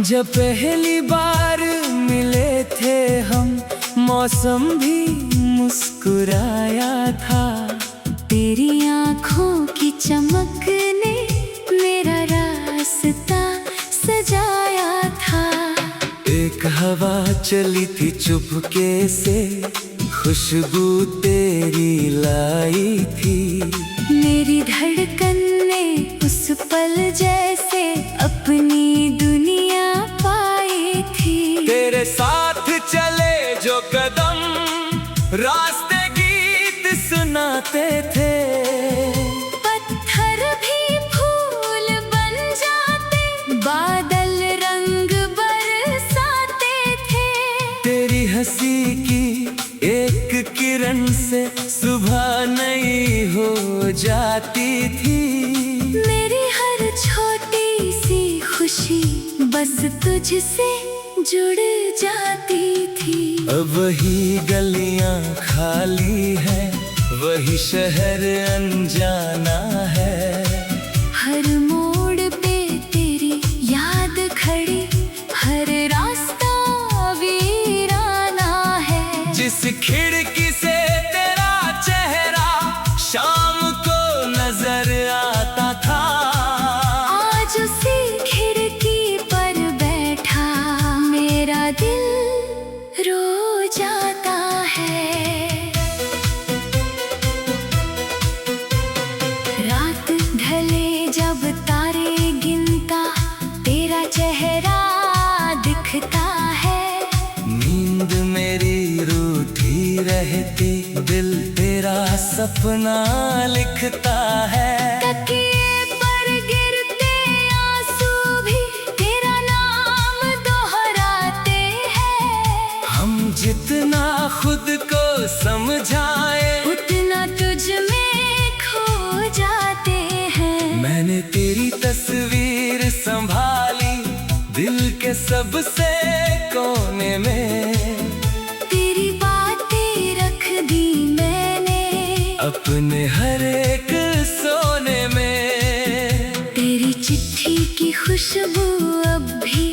जब पहली बार मिले थे हम, मौसम भी मुस्कुराया था। तेरी आँखों की चमक ने मेरा रास्ता सजाया था। एक हवा चली थी चुपके से, खुशबू तेरी लाई थी। मेरी धड़कन ने उस पल जैसे अपनी दुनिया पाई थी। तेरे साथ चले जो कदम, रास्ते गीत सुनाते थे। पत्थर भी फूल बन जाते, बादल रंग बरसाते थे। तेरी हंसी की एक किरण से सुबह नई हो जाती थी। मेरी हर छोटी सी खुशी बस तुझसे जुड़ जाती थी। अब वही गलियां खाली है, वही शहर अनजाना है। हर मोड़ पे तेरी याद खड़ी, हर रास्ता वीराना है। जिस खिड़की से तेरा चेहरा शाम को नजर आता था, आज उसी खिड़की पर बैठा मेरा दिल रो जाता है। रात ढले जब तारे गिनता, तेरा चेहरा दिखता है। नींद मेरी रूठी रहती, दिल तेरा सपना लिखता है। तकिए पर गिरते आंसू भी तेरा नाम दोहराते हैं। हम जितना खुद को समझाए, उतना तुझ में खो जाते हैं। मैंने तेरी तस्वीर संभाली दिल के सबसे कोने में। तेरी बातें रख दी मैंने अपने हर एक सोने में। तेरी चिट्ठी की खुशबू अब भी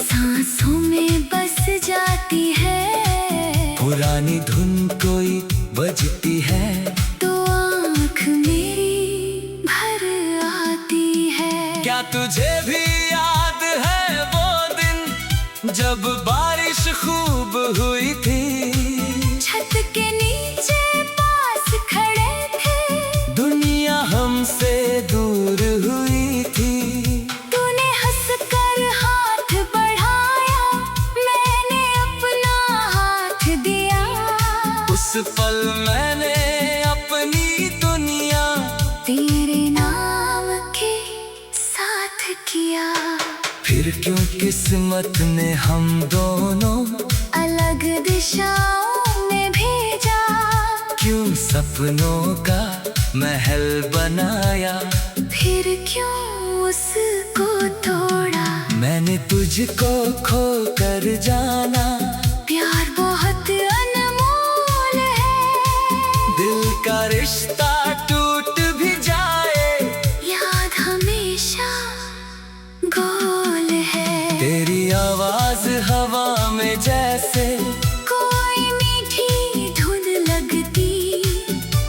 सांसों में बस जाती है। पुरानी धुन कोई बजती है तो आँख मेरी भर आती है। क्या तुझे भी याद है वो दिन, जब बारिश खूब हुई थी। छत के नीचे पास खड़े थे, दुनिया हमसे दूर हुई थी। तूने हंसकर हाथ बढ़ाया, मैंने अपना हाथ दिया। उस पल मैंने अपनी दुनिया तेरे नाम के साथ किया। फिर क्यों किस्मत ने हम दोनों अलग दिशाओं में भेजा। क्यों सपनों का महल बनाया, फिर क्यों उसको तोड़ा। मैंने तुझको खो कर जाना। प्यार बहुत अनमोल है, दिल का रिश्ता टूट भी जाए, याद हमेशा गोल है। तेरी आवाज हवा में जैसे कोई मीठी धुन लगती,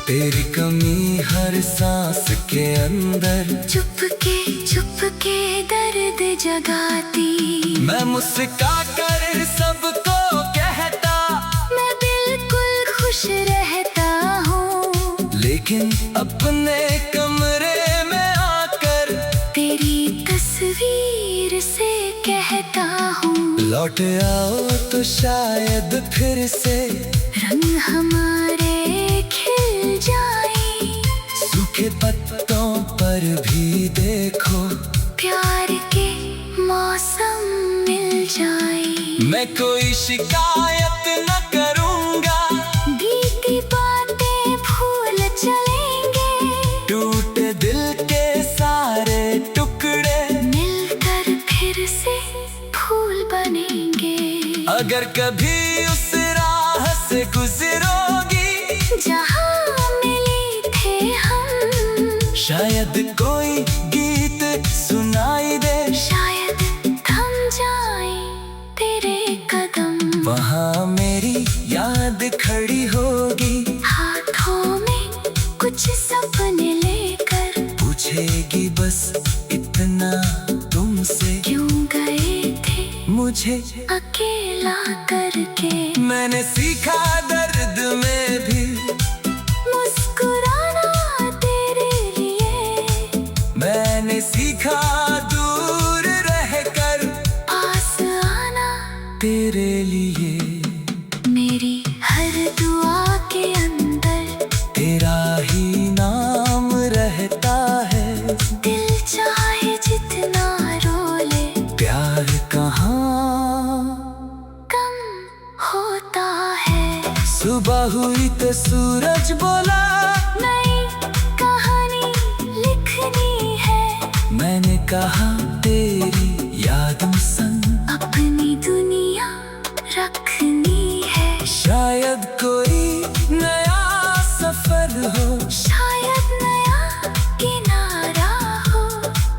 तेरी कमी हर सांस के अंदर चुपके चुपके दर्द जगाती। मैं मुस्का कर सबको कहता, मैं बिल्कुल खुश रहता हूँ। लेकिन अपने कमरे में आकर तेरी तस्वीर से कहता हूँ, लौट आओ तो शायद फिर से रंग हमारे खिल जाए। सूखे पत्तों पर भी देखो प्यार के मौसम मिल जाए। मैं कोई शिकायत न करूँगा, बीती बातें भूल चलेंगे। टूटे दिल के सारे टुकड़े मिलकर फिर से फूल बनेंगे। अगर कभी उस राह से गुजरोगी, शायद कोई गीत सुनाई दे, शायद थम जाए तेरे कदम, वहाँ मेरी याद खड़ी होगी, हाथों में कुछ सपने लेकर, पूछेगी बस इतना तुमसे, क्यों गए थे मुझे अकेला करके। मैंने सीखा दर्द में भी मुस्कुराना तेरे लिए, मैंने सीखा दूर रहकर पास आना तेरे लिए। मेरी हर दुआ के अंदर तेरा ही नाम रहता है, दिल चाहे जितना रोले, प्यार कहाँ कम होता है। सुबह हुई तो सूरज बोला, नई कहानी लिखनी है, मैंने कहा तेरी यादों संग अपनी दुनिया रखनी है। शायद कोई नया सफर हो, शायद नया किनारा हो,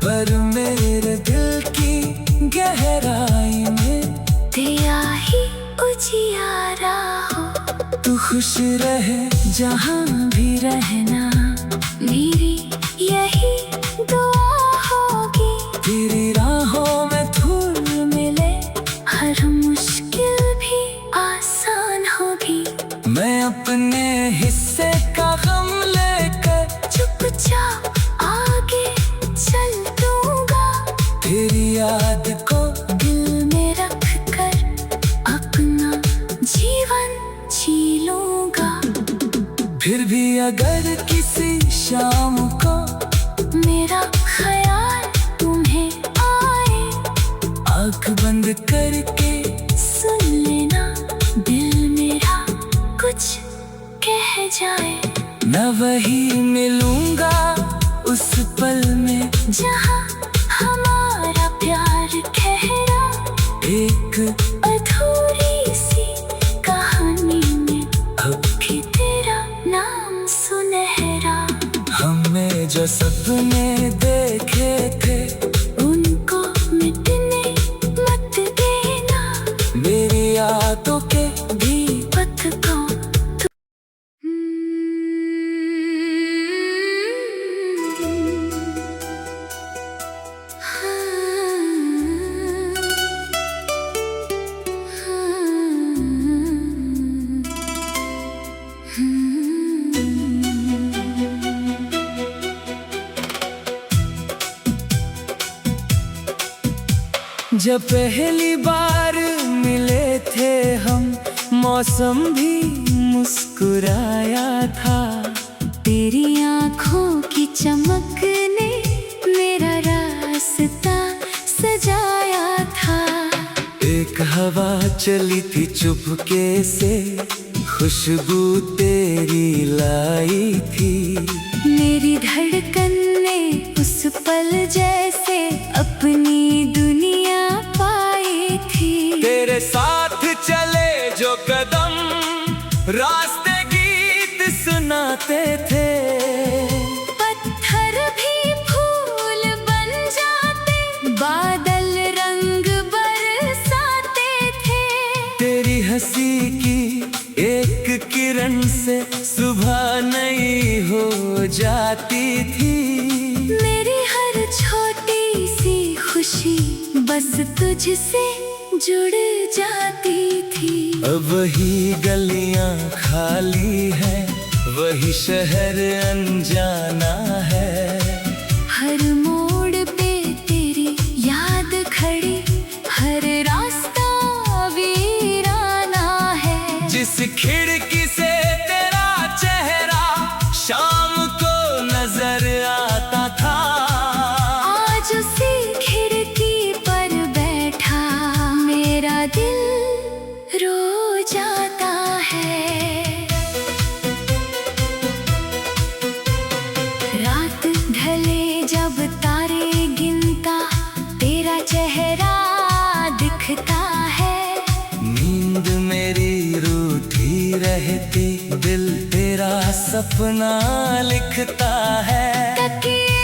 पर मेरे दिल की गहराई में तेरा ही उजियारा हो। तू खुश रहे जहाँ भी रहना, मेरी यही दुआ होगी, तेरी राहों में धूल मिले, हर मुश्किल भी आसान होगी। मैं अपने हिस्से का गम लेकर चुपचाप आगे चल दूंगा, तेरी याद को दिल में रख कर अपना जीवन जी लूंगा। फिर भी अगर किसी शाम को मेरा ख्याल तुम्हें आए, आँख बंद करके सुन लेना, दिल मेरा कुछ कह जाए। मैं वही मिलूंगा उस पल में, जहाँ हमारा प्यार ठहरा, एक अधूरी सी कहानी में अब भी तेरा नाम सुनहरा। हमें जो सपने देखे थे, उनको मिटने मत देना, मेरी यादों के दीपक को जब पहली बार मिले थे हम, मौसम भी मुस्कुराया था, तेरी आँखों की चमक ने मेरा रास्ता सजाया था। एक हवा चली थी चुपके से, खुशबू तेरी लाई थी, मेरी धड़कन ने उस पल जैसे अपनी दुनिया पाई थी। तेरे साथ चले जो कदम, रास्ते गीत सुनाते थे, पत्थर भी फूल बन जाते, बादल रंग बरसाते थे। तेरी हंसी की एक किरण से सुबह नई हो जाती थी, मेरी हर छोटी सी खुशी बस तुझसे जुड़ जाती थी। अब वही गलियां खाली है, वही शहर अनजाना है, हर मोड़ पे तेरी याद खड़ी, हर रास्ता वीराना है। जिस खिड़की से तेरा चेहरा शाम को नजर आता था, आज उसी खिड़की पर बैठा मेरा दिल रो जाता है। रात ढले जब तारे गिनता, तेरा चेहरा दिखता है। नींद मेरी रूठी रहती, दिल तेरा सपना लिखता है। तकिए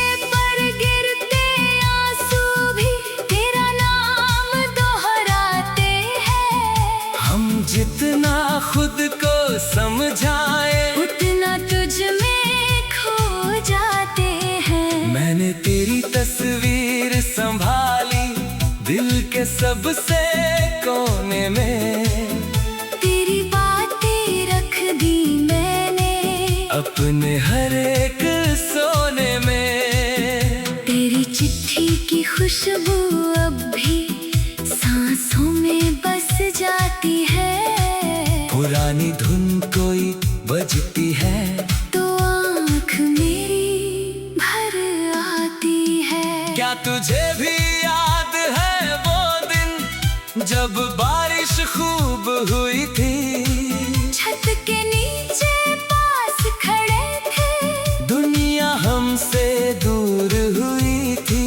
सबसे कोने में। तेरी बातें रख दी मैंने अपने हर एक सोने में। तेरी चिट्ठी की खुशबू अब भी सांसों में बस जाती है। पुरानी धुन कोई बजती है तो आँख मेरी भर आती है। क्या तुझे भी याद है वो दिन जब बारिश खूब हुई थी? छत के नीचे पास खड़े थे, दुनिया हमसे दूर हुई थी।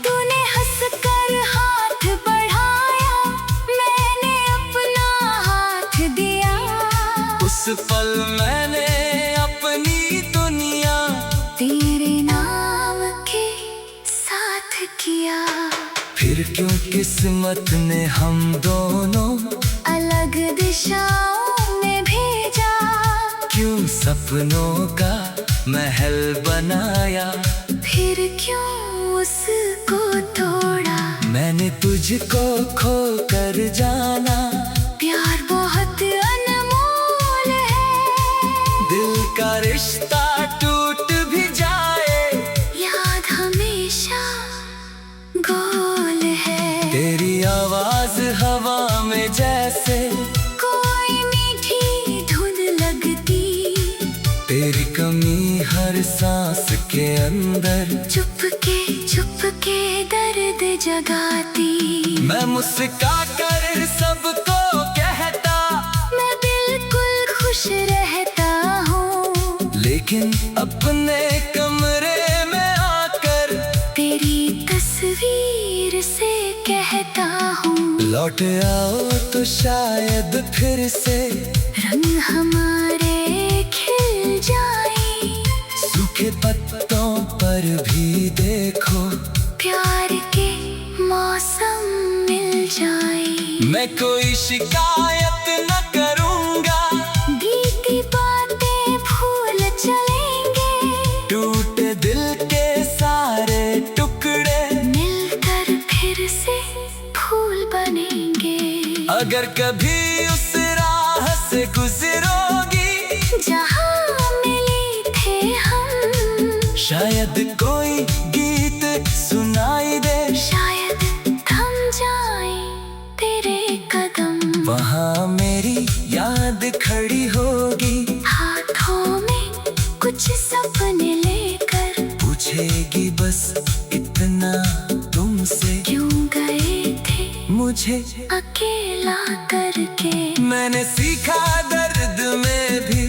तूने हंसकर हाथ बढ़ाया, मैंने अपना हाथ दिया। उस पल मैंने अपनी दुनिया तेरे नाम के साथ किया। फिर क्यों किस्मत ने हम दोनों अलग दिशाओं में भेजा। क्यों सपनों का महल बनाया? फिर क्यों उसको तोड़ा। मैंने तुझको खो कर जाना। प्यार बहुत अनमोल है, दिल का रिश्ता टूट भी जाए, याद हमेशा गोल है। तेरी आवाज हवा में जैसे कोई मीठी धुन लगती, तेरी कमी हर सांस के अंदर चुपके चुपके दर्द जगाती। मैं मुस्का कर सबको कहता, मैं बिल्कुल खुश रहता हूँ, लेकिन अपने कमरे में आकर तेरी तस्वीर से कहता हूँ। लौट आओ तो शायद फिर से रंग हमारे खिल जाए, सूखे पत्तों पर भी देखो प्यार के मौसम मिल जाए। मैं कोई शिकायत न करूँगा, बीती बातें भूल चलेंगे, टूटे दिल के सारे टुकड़े मिलकर फिर से फूल बनेंगे। अगर कभी उस राह से गुजरोगी जहाँ मिले थे हम, शायद कोई गीत सुनाई दे, शायद थम जाए तेरे कदम। वहाँ मेरी याद खड़ी होगी, हाथों में कुछ सपने लेकर, पूछेगी बस इतना तुमसे, क्यों गए थे मुझे अकेला करके। मैंने सीखा दर्द में भी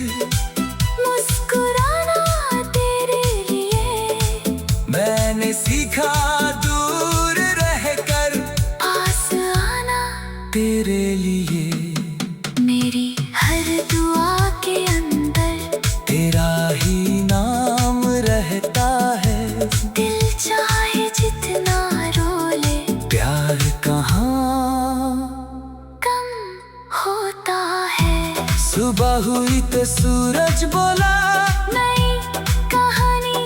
मुस्कुराना तेरे लिए, मैंने सीखा दूर रहकर पास आना तेरे लिए। मेरी हर दुआ के अंदर तेरा ही नाम रहता है, दिल चाहे जितना रोले, प्यार कहाँ कम होता है। सुबह हुई तो सूरज बोला, नई कहानी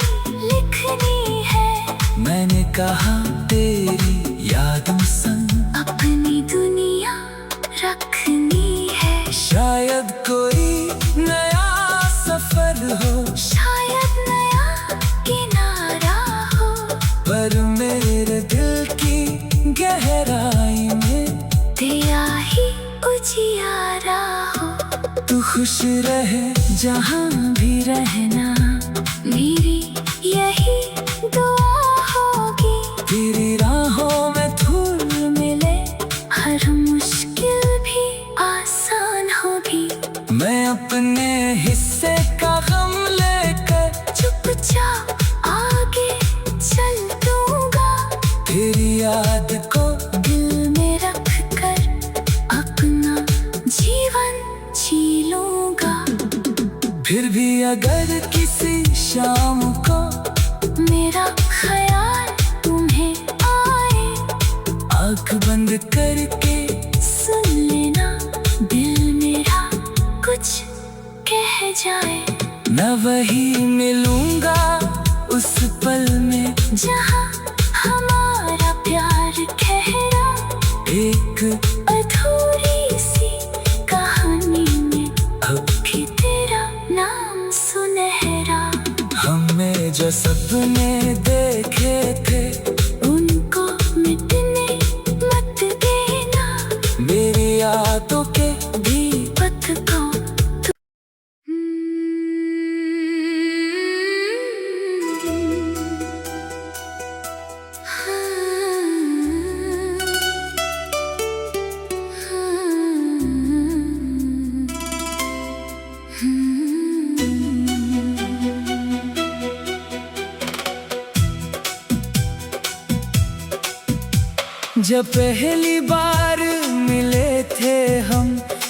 लिखनी है, मैंने कहा तेरी यादों संग अपनी दुनिया रखनी है। शायद कोई नया सफर हो, शायद नया किनारा हो, पर मेरे दिल की गहराई में तेरा ही उजियारा हो। तू खुश रहे जहाँ भी रहना, मेरी यही दुआ होगी, तेरी राहों में धूल मिले, हर मुश्किल भी आसान होगी। मैं अपने हिस्से का गम लेकर चुपचाप आगे चल दूंगा, तेरी याद को दिल में रख कर अपना जीवन जी लूंगा। फिर भी अगर किसी शाम को मेरा ख्याल तुम्हें आए, आँख बंद करके सुन लेना, दिल मेरा कुछ कह जाए। मैं वही मिलूंगा उस पल में, जहाँ हमारा प्यार गहरा एक अधूरी सी कहानी में अब भी तेरा नाम सुनहरा। हमें जो सपने देखे थे उनको मिटने मत देना, मेरी यादों के भी पथ को जब पहली बार मिले थे हम,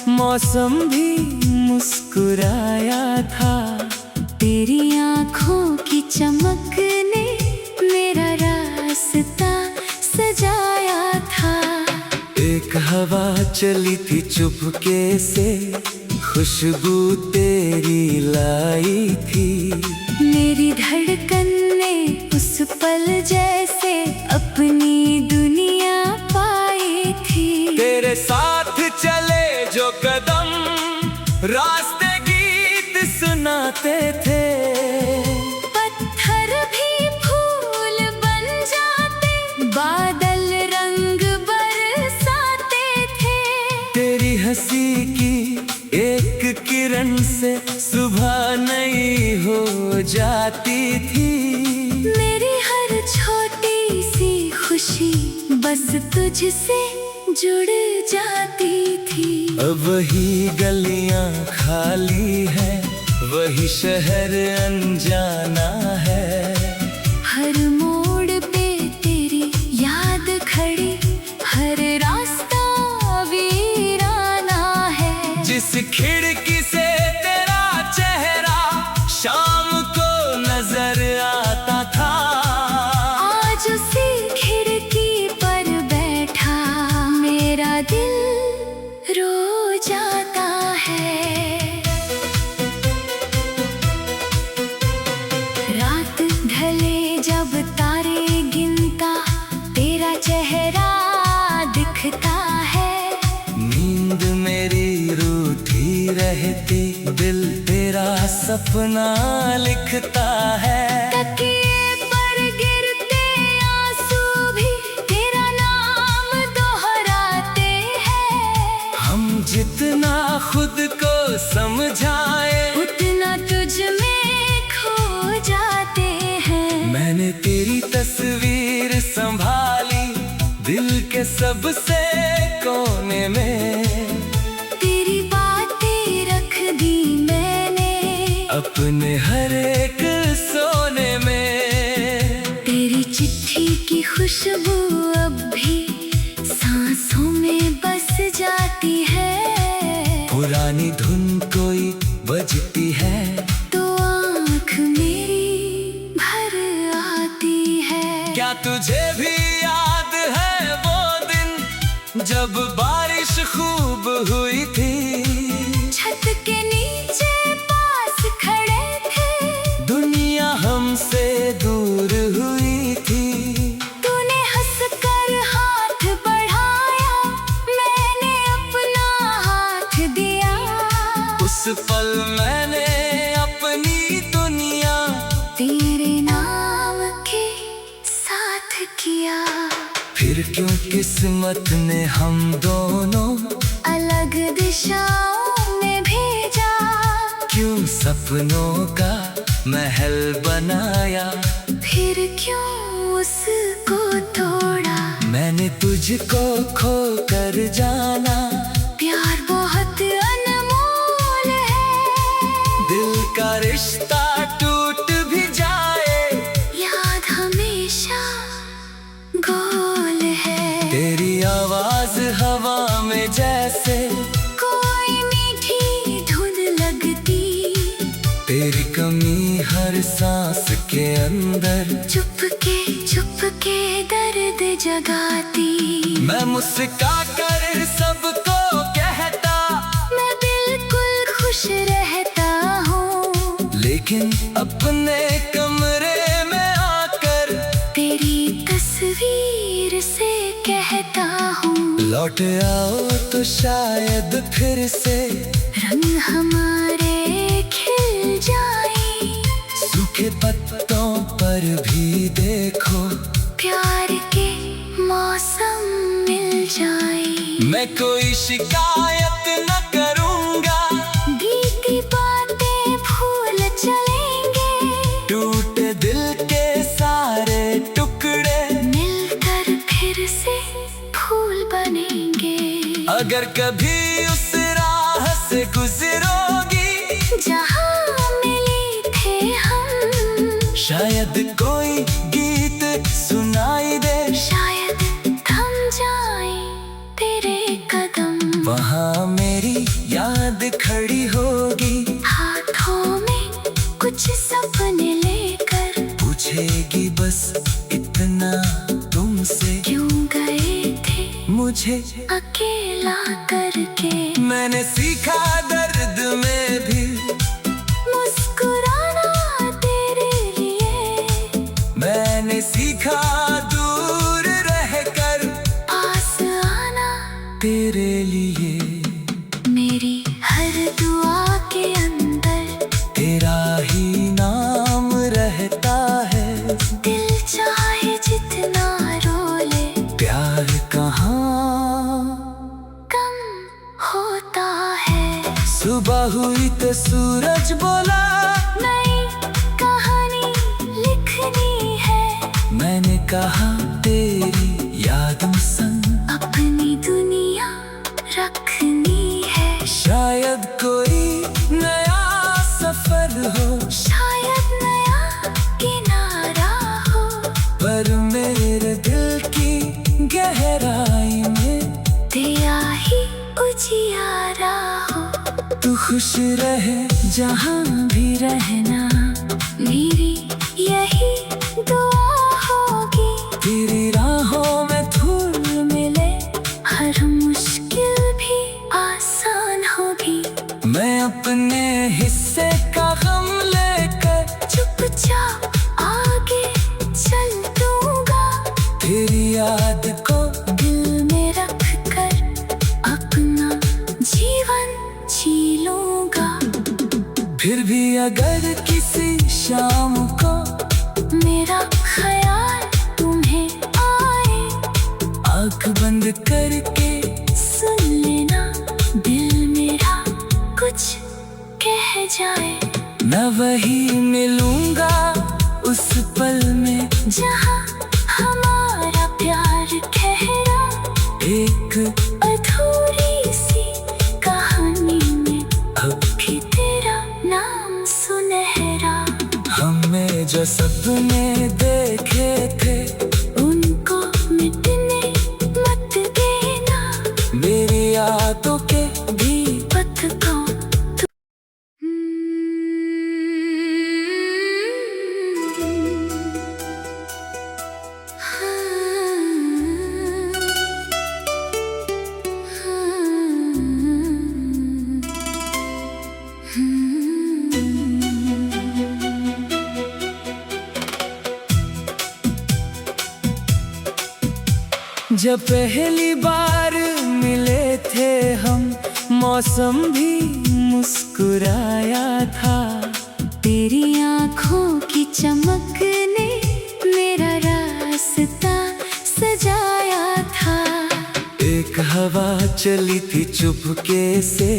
मौसम भी मुस्कुराया था। तेरी आँखों की चमक ने मेरा रास्ता सजाया था। एक हवा चली थी चुपके से, खुशबू तेरी लाई थी। मेरी धड़कन ने उस पल जैसे अपनी दुनिया पाई थी। तेरे साथ चले जो कदम, रास्ते गीत सुनाते थे। पत्थर भी फूल बन जाते, बादल रंग बरसाते थे। तेरी हंसी की एक किरण से सुबह नई हो जाती थी। मेरी हर छोटी सी खुशी बस तुझसे जुड़ जाती थी। अब वही गलियां खाली है, वही शहर अनजाना है। हर मोड़ पे तेरी याद खड़ी, हर रास्ता वीराना है। जिस खिड़की से तेरा चेहरा शाम को नजर आता था, आज उसी खिड़की पर बैठा मेरा दिल रो जाता है। रात ढले जब तारे गिनता, तेरा चेहरा दिखता है। नींद मेरी रूठी रहती, दिल तेरा सपना लिखता है। तकिए पर गिरते आंसू भी तेरा नाम दोहराते हैं। हम जितना खुद को समझाए, उतना तुझ में खो जाते हैं। मैंने तेरी तस्वीर संभाली दिल के सबसे कोने में। तेरी बातें रख दी मैंने अपने हर एक सोने में। तेरी चिट्ठी की खुशबू अब भी सांसों में बस जाती है। पुरानी धुन कोई बजती है तो आँख मेरी भर आती है। क्या तुझे भी याद है वो दिन जब बारिश खूब हुई थी? छत के नीचे पास खड़े थे, दुनिया हमसे दूर हुई थी। तूने हंसकर हाथ बढ़ाया, मैंने अपना हाथ दिया। उस पल मैंने अपनी दुनिया तेरे नाम के साथ किया। फिर क्यों किस्मत ने हम दोनों अलग दिशाओं में भेजा। क्यों सपनों का महल बनाया, फिर क्यों उसको तोड़ा। मैंने तुझको खो कर जाना। प्यार बहुत अनमोल है, दिल का रिश्ता टूट भी जाए, याद हमेशा गोल है। तेरी आवाज हवा में जैसे कोई मीठी धुन लगती, तेरी कमी हर सांस के अंदर चुपके दर्द जगाती। मैं मुस्का कर सबको कहता, मैं बिल्कुल खुश रहता हूँ। लेकिन अपने कमरे में आकर तेरी तस्वीर से कहता हूँ। लौट आओ तो शायद फिर से रंग हमारे खिल जाए। सूखे पत्तों पर भी देखो प्यार के मौसम मिल जाए। मैं कोई शिकायत न करूँगा, बीती बातें भूल चलेंगे। टूटे दिल के सारे टुकड़े मिलकर फिर से फूल बनेंगे। अगर कभी उस राह से गुजरोगी जहाँ मिले थे हम, शायद कोई गीत सुनाई दे, शायद थम जाए तेरे कदम। वहाँ मेरी याद खड़ी होगी, हाथों में कुछ सपने लेकर, पूछेगी बस इतना तुमसे, क्यों गए थे मुझे अकेला करके। मैंने सीखा दर्द में भी मुस्कुराना तेरे लिए। मैंने सीखा दूर रहकर पास आना तेरे लिए। मेरी हर दुआ के अंदर तेरा ही नाम रहता है, दिल चाहे जितना रोले प्यार कहाँ कम होता है। सुबह हुई तो सूरज बोला नई कहानी लिखनी है। मैंने कहा तेरी यादों संग अपनी दुनिया रखनी है। शायद कोई नया सफर हो, शायद नया किनारा हो। पर मेरे दिल की गहराई में तेरा ही उजियारा हो। तू खुश रहे जहाँ भी रहना, मेरी यही दुआ होगी। तेरी राहों में धूल मिले, हर मुश्किल भी आसान होगी। मैं अपने हिस्से का गम लेकर चुपचाप आगे चल दूंगा। तेरी याद को दिल में रख कर अपना जीवन जी लूंगा। फिर भी अगर किसी शाम को मेरा ख्याल तुम्हें आए, आँख बंद करके सुन लेना दिल मेरा कुछ कह जाए। मैं वही मिलूंगा उस पल में, जहाँ हमारा प्यार ठहरा। एक अधूरी सी कहानी में अब भी तेरा नाम सुनहरा। हमें जो सपने देखे थे उनको मिटने मत देना। मेरी यादों के भी पथ को जब पहली बार मिले थे हम, मौसम भी मुस्कुराया था। तेरी आँखों की चमक ने मेरा रास्ता सजाया था। एक हवा चली थी चुपके से,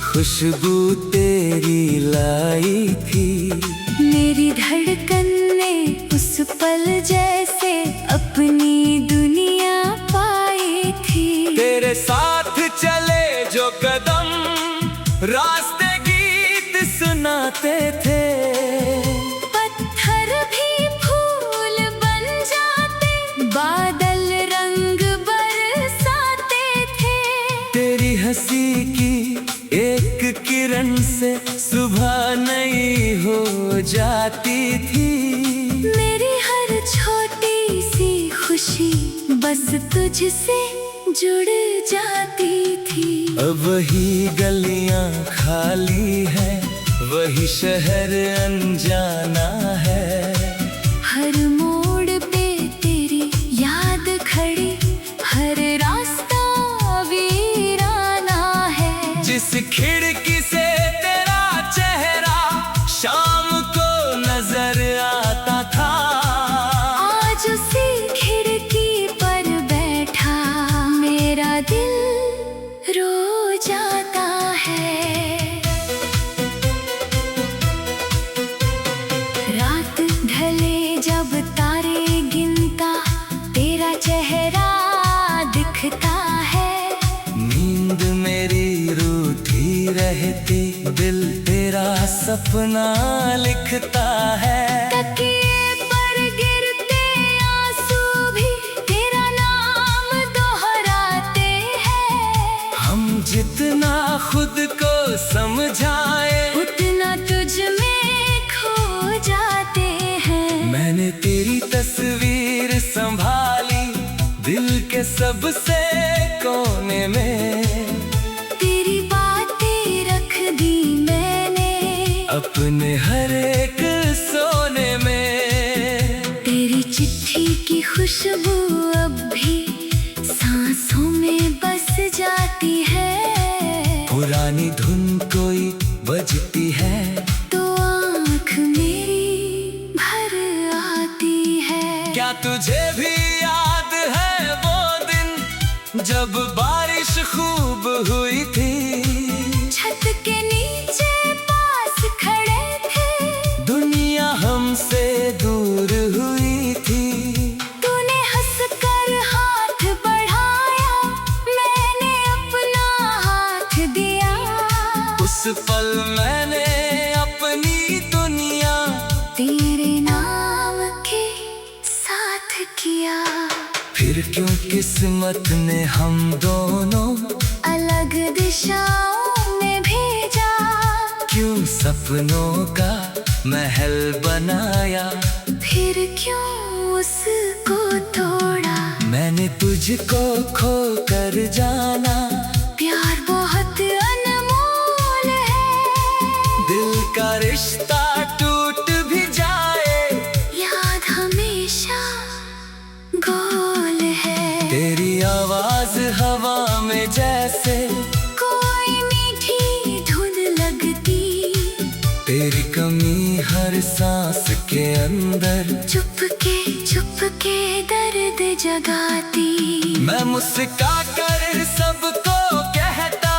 खुशबू तेरी लाई थी। मेरी धड़कन ने उस पल जैसे अपनी दुनिया पाई थी। तेरे साथ चले जो कदम, रास्ते गीत सुनाते थे। पत्थर भी फूल बन जाते, बादल रंग बरसाते थे। तेरी हंसी की एक किरण से सुबह नई हो जाती थी। मेरी हर छोटी सी खुशी बस तुझसे जुड़ जाती थी। अब वही गलियां खाली है, वही शहर अनजाना है। हर मोड़ पे तेरी याद खड़ी, हर रास्ता सपना लिखता है। तकिए पर गिरते आंसू भी तेरा नाम दोहराते हैं। हम जितना खुद को समझाए उतना तुझ में खो जाते हैं। मैंने तेरी तस्वीर संभाली दिल के सबसे कोने में। तेरी बातें रख दी मैंने अपने हर एक सोने में। तेरी चिट्ठी की खुशबू अब भी सांसों में बस जाती है। पुरानी धुन कोई बजती है तो आँख मेरी भर आती है। क्या तुझे भी याद है वो दिन जब बारिश खूब हुई थी? छत के नीचे पास खड़े थे, दुनिया हमसे दूर हुई थी। तूने हंसकर हाथ बढ़ाया, मैंने अपना हाथ दिया। उस पल मैंने अपनी दुनिया तेरे नाम के साथ किया। फिर क्यों किस्मत ने हम दोनों अलग दिशाओं में भेजा। क्यों सपनों का महल बनाया? फिर क्यों उसको तोड़ा। मैंने तुझको खो कर जाना। प्यार बहुत अनमोल है, दिल का रिश्ता टूट भी जाए याद हमेशा गोल है। तेरी आवाज हवा में जैसे कोई मीठी धुन लगती, तेरी कमी हर सांस के अंदर चुपके दर्द जगाती। मैं मुस्का कर सबको कहता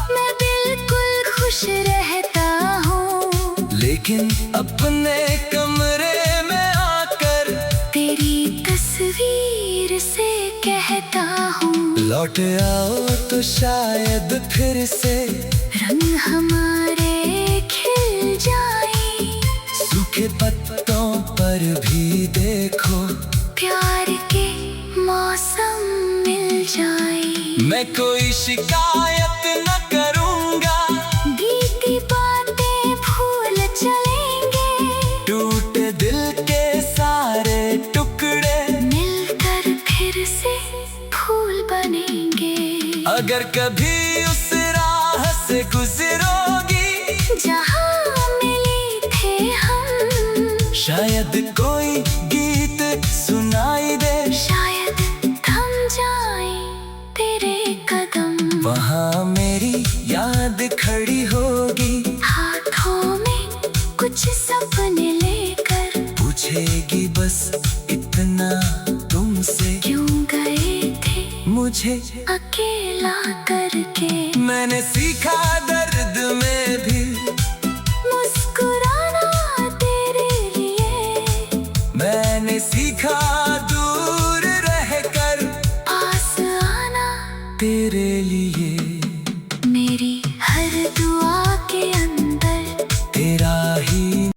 मैं बिल्कुल खुश रहता हूँ, लेकिन अपने कमरे में आकर तेरी तस्वीर से कहता हूँ। लौट आओ तो शायद फिर से रंग हमारे खिल जाए, सूखे पत्तों पर भी देखो प्यार के मौसम मिल जाए। मैं कोई शिकायत न करूँगा, बीती बातें भूल चलेंगे, टूटे दिल के सारे टुकड़े मिलकर फिर से फूल बनेंगे। अगर कभी उस राह से गुजरोगी जहाँ मिले थे हम, शायद कोई गीत सुनाई दे, शायद थम जाए तेरे कदम। वहाँ मेरी याद खड़ी होगी, हाथों में कुछ सपने लेकर, पूछेगी बस इतना तुमसे, क्यों गए थे मुझे अकेला करके। मैंने